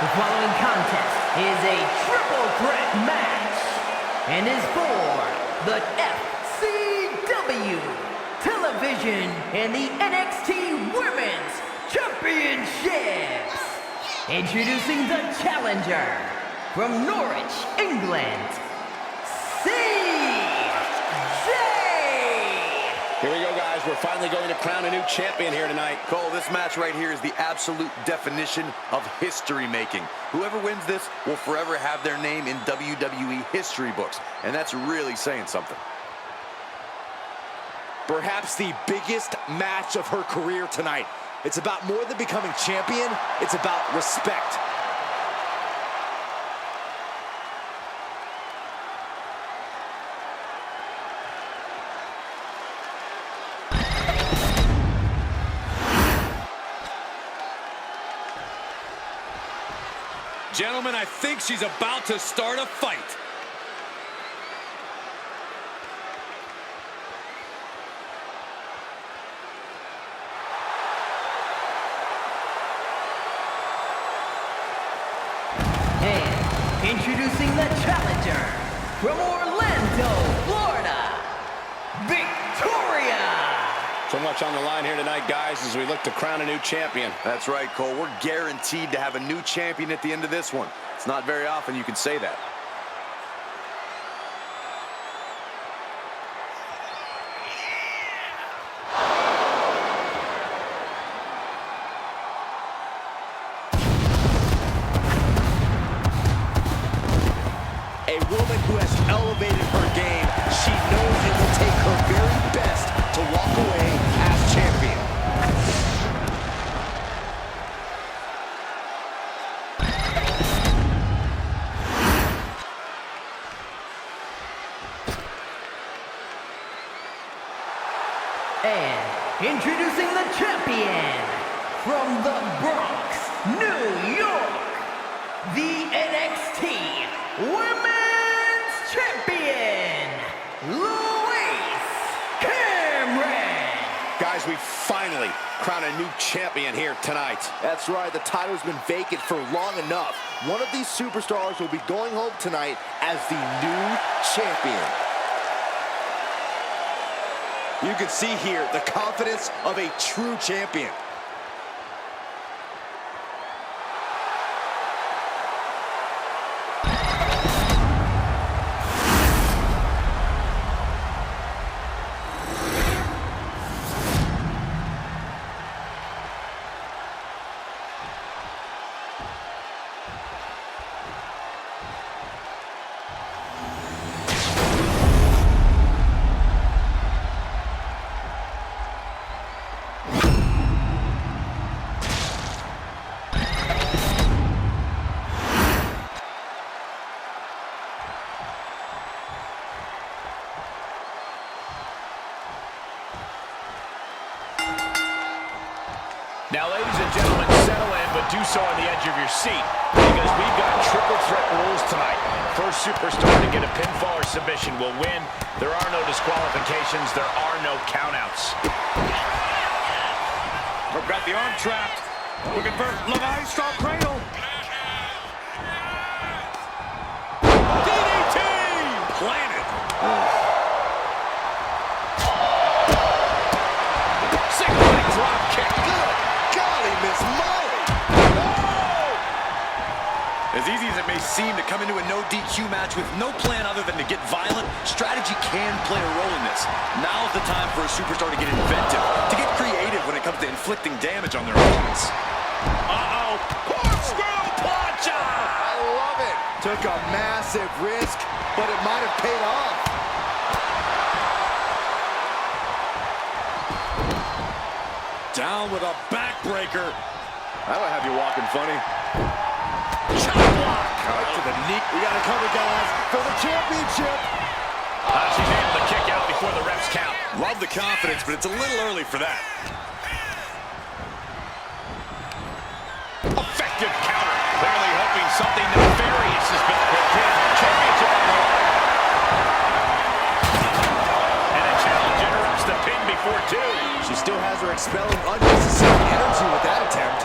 The following contest is a triple threat match and is for the STW Television and the NXT Women's Championships. Introducing the challenger from Norwich, England, Ceejay. Here we go, guys. We're finally going to crown a new champion here tonight. Cole, this match right here is the absolute definition of history making. Whoever wins this will forever have their name in WWE history books, and that's really saying something. Perhaps the biggest match of her career tonight. It's about more than becoming champion, it's about respect. Gentlemen, I think she's about to start a fight. And introducing the challenger from Orlando, Florida, Victoria. So much on the line here tonight, guys, as we look to crown a new champion. That's right, Cole. We're guaranteed to have a new champion at the end of this one. It's not very often you can say that. A woman who has elevated her game. She knows it will take her very best to walk away as champion. And introducing the champion from the Bronx, New York, the NXT Women's Champion, Luis Cameron. Guys, we finally crown a new champion here tonight. That's right, the title's been vacant for long enough. One of these superstars will be going home tonight as the new champion. You can see here the confidence of a true champion. Now, ladies and gentlemen, settle in, but do so on the edge of your seat, because we've got triple threat rules tonight. First superstar to get a pinfall or submission will win. There are no disqualifications. There are no countouts. We've got the arm trapped. Looking for Levi Strong Cradle. DDT! Planted. Single-leg drop kick. Miss Molly. As easy as it may seem to come into a no DQ match with no plan other than to get violent, strategy can play a role in this. Now's the time for a superstar to get inventive, to get creative when it comes to inflicting damage on their opponents. Uh-oh. Corkscrew plancha! I love it. Took a massive risk, but it might have paid off. Down with a backbreaker. That'll have you walking funny. Chop block. Right to the knee. We got to cover, guys, for the championship. She's able to kick out before the refs count. Love the confidence, but it's a little early for that. Effective counter. Clearly hoping something nefarious has been put in. Championship on the line. And a challenge interrupts the pin before two. She still has her expelling unnecessary energy with that attempt.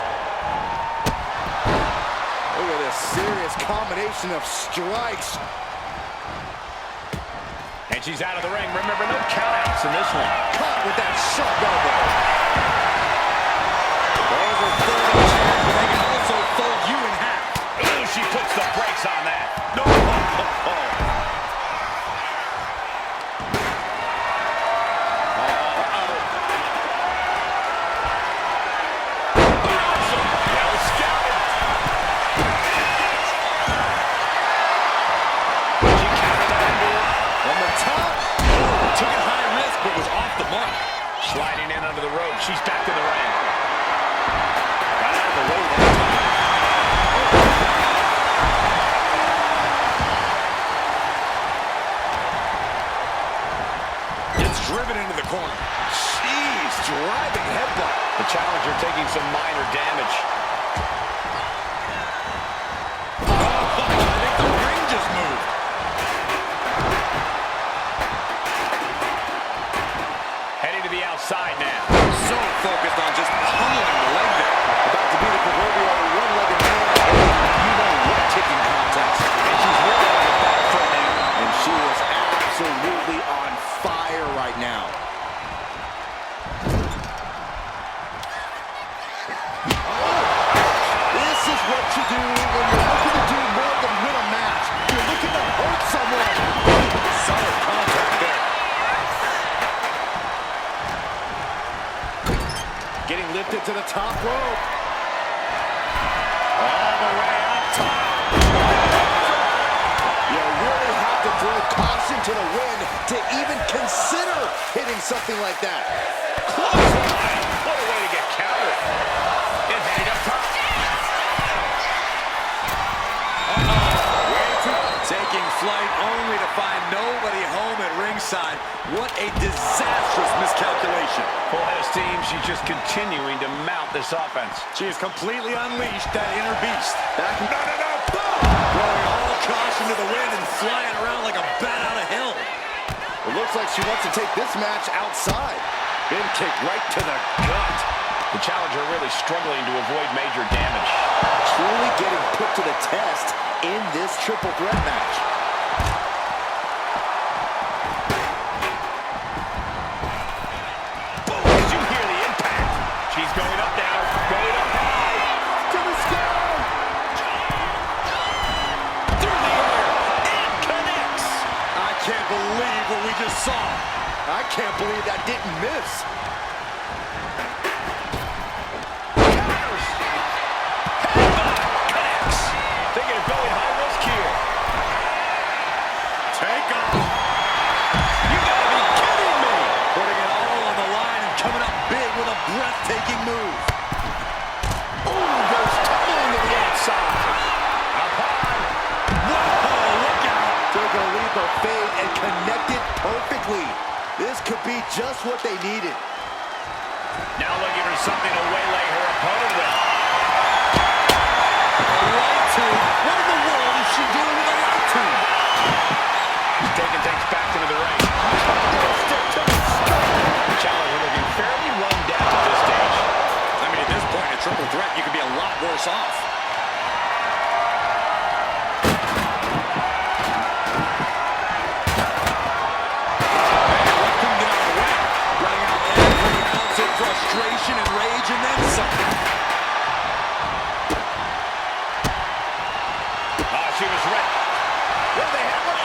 Look at combination of strikes. And she's out of the ring. Remember, no countouts in this one. Caught with that sharp elbow. Those are folding chairs, but they can also fold you in half. Ooh, she puts the brakes on that. No. Sliding in under the rope. She's back in the ring. Got out of the way that time. It's driven into the corner. Jeez, driving headbutt. The challenger taking some minor damage. Oh, I think the ring just moved. The outside now. So focused on just pummeling the leg there. About to be the proverbial one-legged man. You know what kicking contest. And she's really on the back foot now. And she is absolutely on fire right now. This is what you do when you're looking to do more than win a match. You're looking to hurt someone. Solid contact there. Getting lifted to the top rope. All the way up top. You really have to throw caution to the wind to even consider hitting something like that. Close line. What a way to get countered. And heading up top. Taking flight only to find nobody home at ringside. What a disastrous miscalculation. Full head of steam. She's just continuing to mount this offense. She has completely unleashed that inner beast. Back, no, boom! Throwing all caution to the wind and flying around like a bat out of hell. It looks like she wants to take this match outside. Big kick right to the gut. The challenger really struggling to avoid major damage. Truly getting put to the test in this triple threat match. Boom! Did you hear the impact? She's going up now. Going up high. To the sky. Through the air. It connects. I can't believe what we just saw. I can't believe that didn't miss. Breathtaking move. Ooh, goes tumbling to the outside. Up high. Whoa, look out. Took a leap of faith and connected perfectly. This could be just what they needed. Now looking for something to waylay her opponent with. Right to. What in the world is she doing with a right to? She's taking things back into the ring. The challenger looking fairly run down at this stage. I mean, at this point, a triple threat, you could be a lot worse off. Running out every ounce of frustration and rage and then some. She was ready. Well, they have one.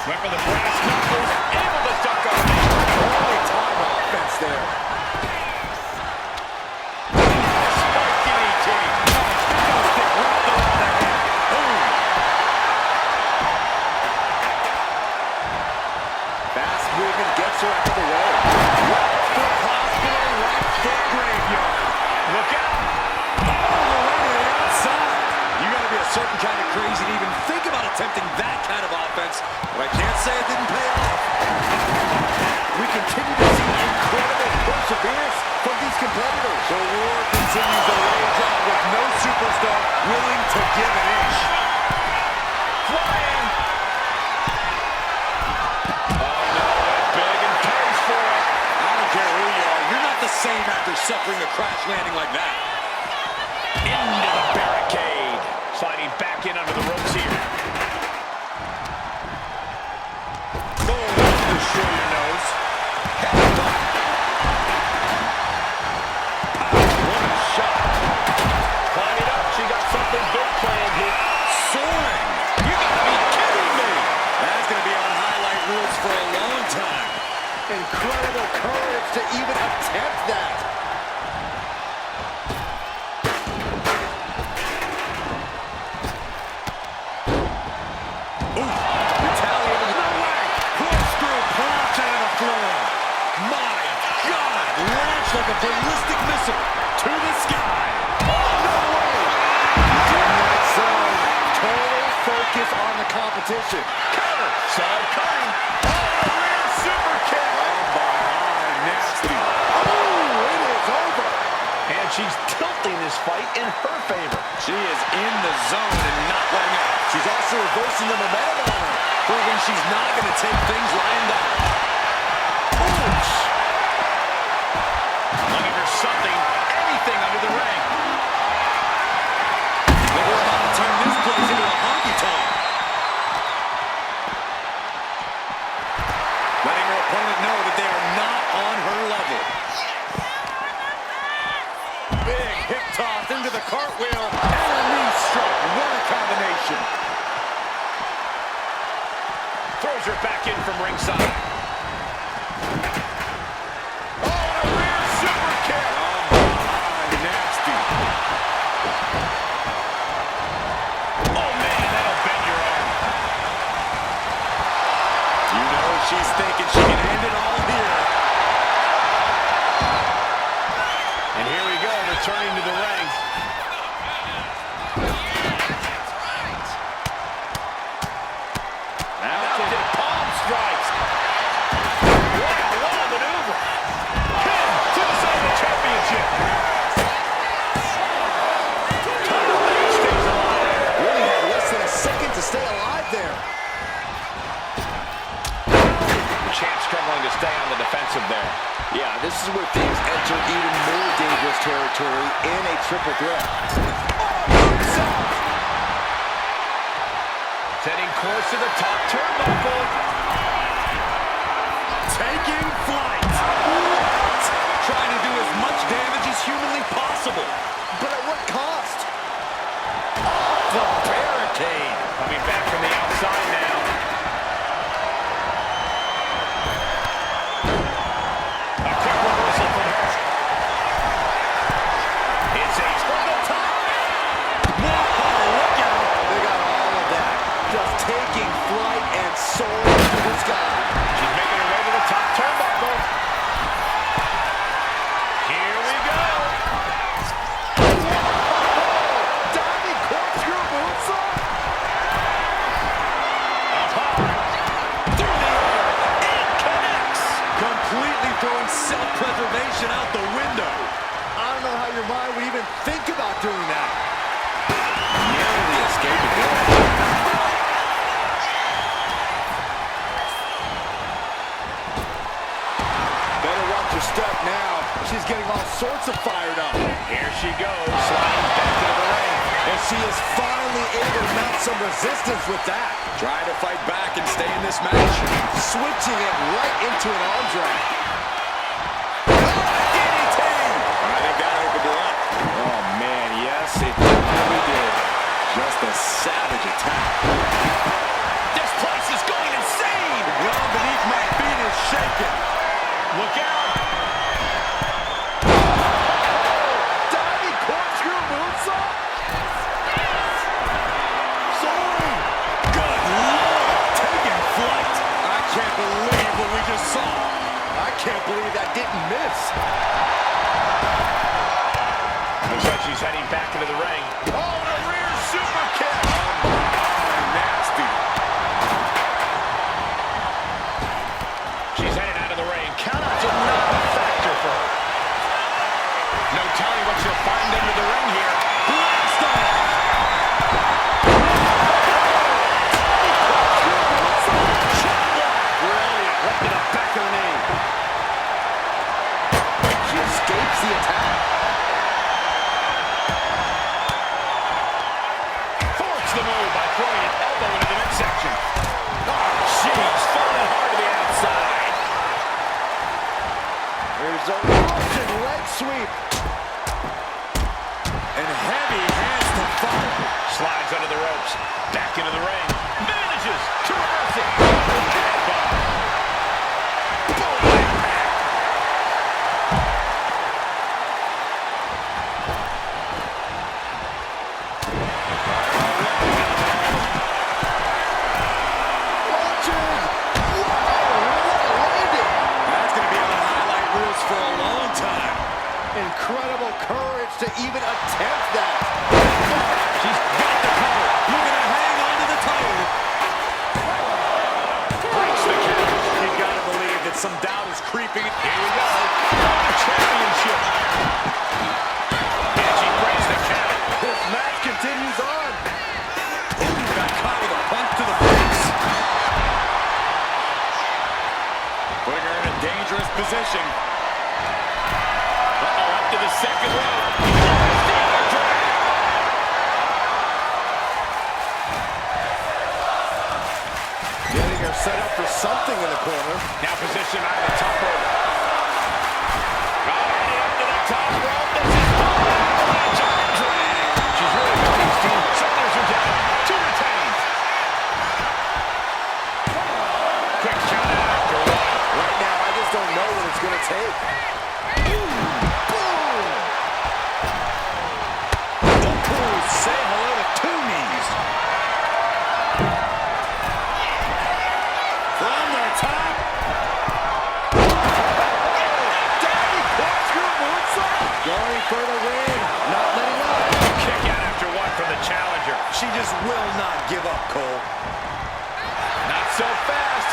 Went for the brass knuckles. Able to duck on it. Early time offense there. Fast movement gets her out of the way. Right foot hospital, right foot graveyard. Look out. All the way to the outside. You got to be a certain kind of crazy to even think about attempting that kind of offense. But I can't say it didn't pay off. We continue to see incredible perseverance from these competitors. The war continues to rage on with no superstar willing to give an inch. Flying. Oh, no, that's big and pays for it. I don't care who you are. You're not the same after suffering a crash landing like that. Into the barricade. Sliding back in under the ropes here. Oh, destroy your nose. Headbutt. What a shot. Climbing up, she got something big planned here. Soaring. You gotta be kidding me. That's gonna be on highlight reels for a long time. Incredible courage to even attempt that. Retaliating. No way. Corkscrew plunged out of the floor. My God. Launched like a ballistic missile to the sky. Oh, no way. In that zone, total focus on the competition. Cover. Saw it coming. Oh, a rear super kick. Nasty. Oh, it is over. And she's tilting this fight in her favor. She is in the zone and not letting up. She's also reversing the momentum on her. Proving she's not going to take things lying down. Ouch. Looking for something, anything under the ring. They were about to turn this place into a honky-tonk. Letting her opponent know that they are not on her level. Big hip toss into the cartwheel and a knee strike. What a combination. Throws her back in from ringside. Oh, and a rear super kick. Nasty. Oh, man, that'll bend your arm. You know she's thinking she can end it all here. And here we go, returning to the ring. Mounted palm strikes. Wow, what a maneuver. Pin to the side of the championship. Stays alive. Really had less than a second to stay alive there. Champ struggling to stay on the defensive there. Yeah, this is where things enter even more dangerous territory in a triple threat. Setting course to the top turnbuckle. Taking flight. What? Trying to do as much damage as humanly possible. But at what cost? Off the barricade. Coming back from the outside now. A quick reversal from her. It's a from the top. Whoa, look out. They got all of that. Just taking flight and soaring to the sky. She's making her way to the top turnbuckle. Here we go. Diving corkscrew moonsault. Up high. Through the air. It connects. Completely throwing self-preservation out the window. I don't know how your mind would even think about doing that. Nearly escaping it. Better watch your step now. She's getting all sorts of fired up. Here she goes. Sliding back into the ring. And she is finally able to mount some resistance with that. Trying to fight back and stay in this match. Switching it right into an arm drag. DDT! I think that opened her up. Oh, man, yes, it definitely did. Just a savage attack. This place is going insane. The ground beneath my feet is shaking. Look out. Diving corkscrew moonsault. Soaring. Good Lord. Taking flight. I can't believe what we just saw. I can't believe that didn't miss. Looks like she's heading back into the ring. Oh, and a rear super kick. Nasty. She's headed out of the ring. Countouts are not a factor for her. No telling what she'll find under the ring here. Blast off. Brilliant. Right to the back of the knee. She escapes the attack. heavy hands to follow. Slides under the ropes. Back into the ring. Manages to reverse it. Headbutt. Boom, impact. That's going to be on the highlight reels for a long time. Incredible courage to even attempt that. She's got the cover. Looking to hang on to the title. Breaks the count. You've got to believe that some doubt is creeping. Here we go. The championship. And she breaks the count. This match continues on. Got caught with a punch to the face. Putting her in a dangerous position. Uh-oh, up to the second rope. Getting her set up for something in the corner. Now positioned on the top rope. Already up to the top rope. This is avalanche arm drag. She's really got these team. Shoulders are down. To retain. Quick count out after one. Right now, I just don't know what it's going to take. Say hello to two knees. From the top. Daddy, corkscrew moonsault. Going for the win. Not letting up. Kick out after one from the challenger. She just will not give up, Cole. Not so fast.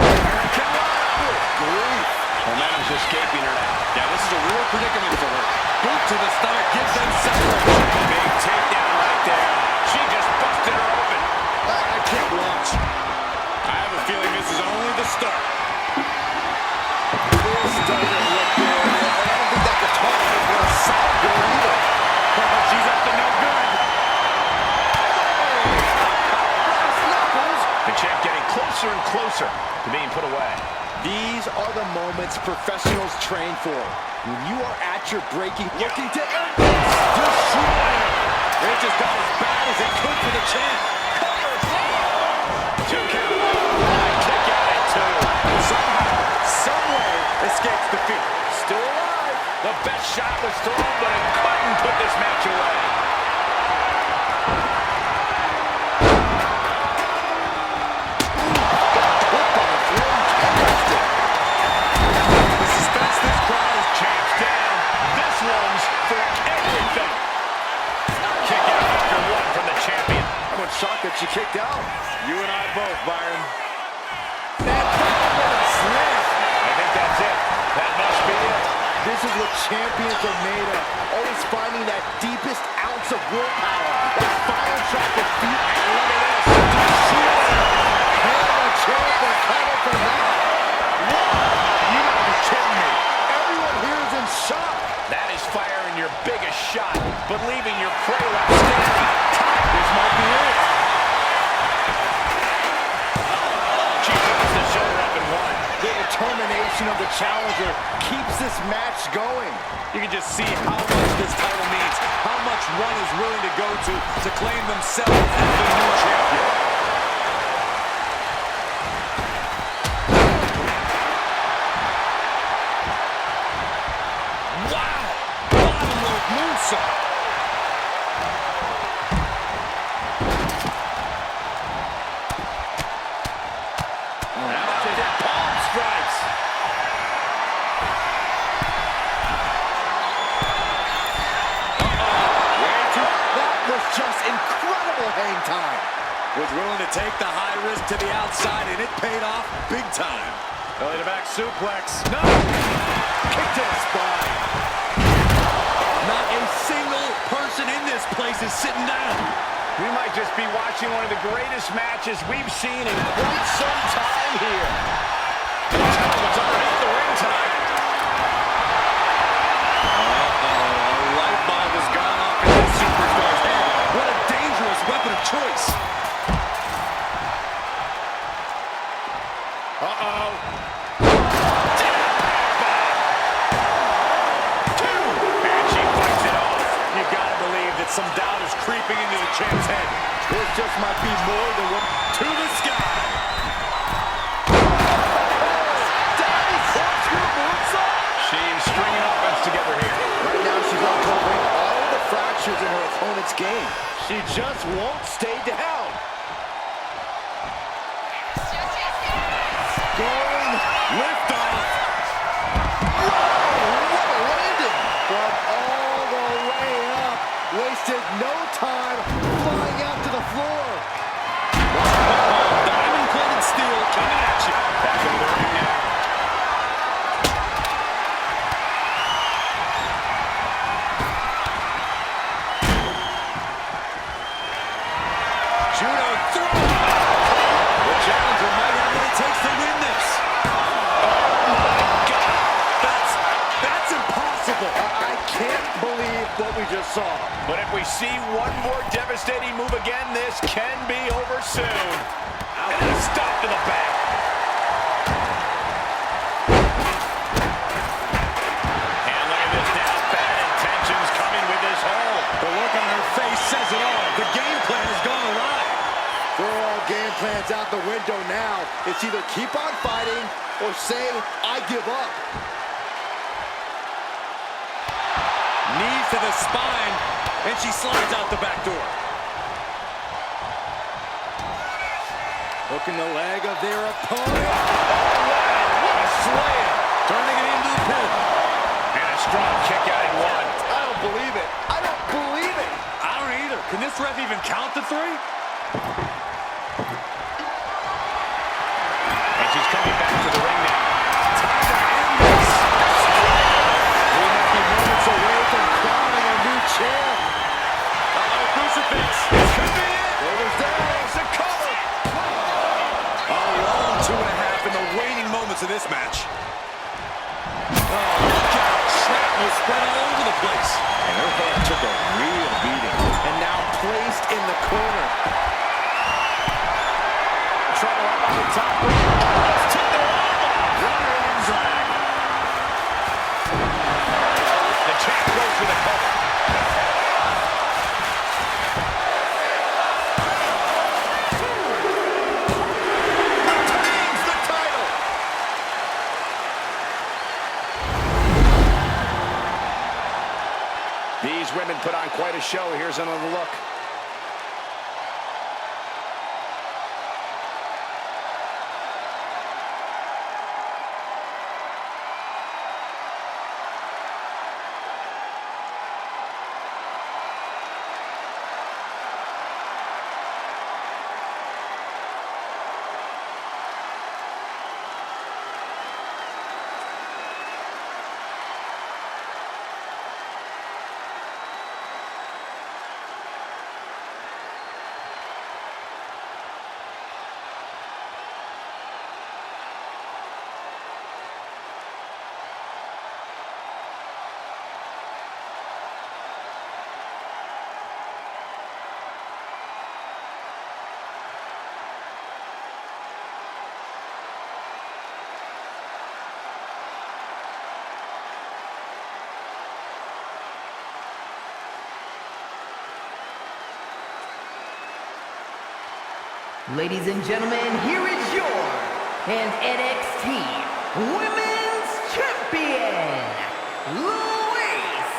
American Rock. Grief. Momentum's escaping her now. Yeah, this is a real predicament for her. Boot to the stomach gives them separation. Big takedown right there. She just busted her open. I can't watch. I have a feeling this is only the start. This doesn't look good. I don't think that guitar is going to sound good either. She's up to no good. The champ getting closer and closer to being put away. These are the moments professionals train for. When you are at your breaking, looking to end this. Destroyer. It just got as bad as it could for the champ. Two count. Kick out at two. Somehow, someway, escapes defeat. Still alive. The best shot was thrown, but it couldn't put this match away. The suspense this crowd is Champ's down. This one's for everything. Kick out after one from the champion. How much shock that she kicked out? you and I both, Byron. I think that's it. That must be it. This is what champions are made of. Always finding that deepest ounce of willpower. That final shot to feet. And look at this. Can the champ recover from that? You gotta be kidding me. Everyone here is in shock. That is firing your biggest shot, but leaving your prey left standing. This might be it. She puts the shoulder up and one. The determination of the challenger keeps this match going. You can just see how much this title means, how much one is willing to go to claim themselves as the new champion. Wow! Bottom rope moonsault. Palm strikes. That was just incredible hang time. Was willing to take the high risk to the outside, and it paid off big time. Belly to back suplex. No! Kick to the spine. Not a single person in this place is sitting down. We might just be watching one of the greatest matches we've seen in quite some time here. What's underneath the ring tonight? A light bulb has gone off in this superstar's head. What a dangerous weapon of choice. Uh-oh. And she fights it off. You gotta believe Some doubt is creeping into the champ's head. This just might be more than what... To the sky. She's stringing offense together here. Right now, she's uncovering all the fractures in her opponent's game. She just won't stay down. Going Lift off. what a landing! From all the way up. Wasted no time flying out to the floor. Diamond-plated steel coming at you. Back into the ring now. Judo throw. The challenger might have what it takes to win this. Oh my God. That's impossible. I can't believe what we just saw. But if we see one more devastating move again, this can be over soon. And a stop to the back. And look at this now. Bad intentions coming with this hold. The look on her face says it all. The game plan has gone awry. Throw all game plans out the window now. It's either keep on fighting or say, I give up. Knees to the spine, and she slides out the back door. Hooking the leg of their opponent. What a slam! Turning it into the pin. And a strong kick out in one. I don't believe it. I don't believe it. I don't either. Can this ref even count to three? And she's coming back to the ring now. Time to end this. We might be moments away from crowning a new champ. Uh-oh, crucifix. This could be it. Shoulders down. It's a cover. A long 2.5 in the waning moments of this match. Oh, look out. Shrapnel spread all over the place. And her hand took a real beating. And now placed in the corner. Trouble up on the top. Let's take their arm off. Runner in drag. The champ goes for the cover. Retains the title. These women put on quite a show. Here's another look. Ladies and gentlemen, here is your and NXT Women's Champion, Luis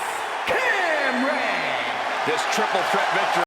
Cameron. This triple threat victory